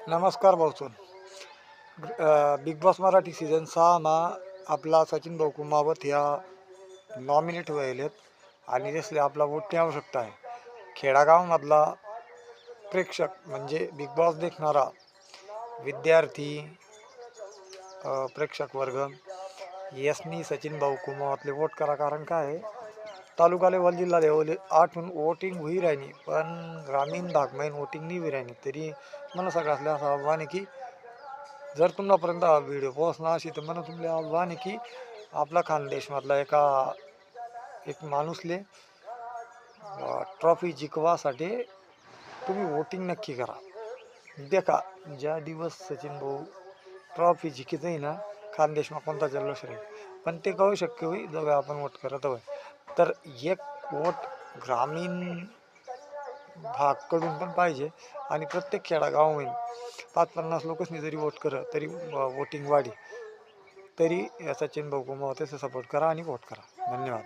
नमस्कार भाऊचून. Big boss Marathi season 6 मा आपला सचिन भाऊ कुमावत ह्या नॉमिनेट व्हायलेत आणि त्यासले आपला वोटची आवश्यकता आहे. खेडागावमधला प्रेक्षक म्हणजे बिग बॉस देखणारा विद्यार्थी प्रेक्षक वर्ग यसनी सचिन भाऊ कुमावतले वोट करा. कारण काय आहे, तालुका लेवल जिल्हा लेवल आठून वोटिंग होई राहिली पण ग्रामीण भागमध्ये वोटिंग नाही होई राहिली. तरी मला सगळ्यातलं असं आव्हान आहे की जर तुम्हापर्यंत हा व्हिडिओ पोहोचला अशी तर मला तुमले आव्हान आहे की आपला खानदेशमधला एक माणूसले ट्रॉफी जिंकवासाठी तुम्ही वोटिंग नक्की करा. देखा ज्या दिवस सचिन भाऊ ट्रॉफी जिंकत आहे ना, खानदेशमा कोणता जल्लोष राहील. पण ते करू शक्य होईल जेव्हा आपण वोट करत होय. तर एक वोट ग्रामीण भागकडून पण पाहिजे आणि प्रत्येक खेडागावामध्ये 5-50 लोकसनी जरी वोट करत तरी वोटिंग वाढी. तरी सचिन भाऊ कुमावतेचा सपोर्ट करा आणि वोट करा. धन्यवाद.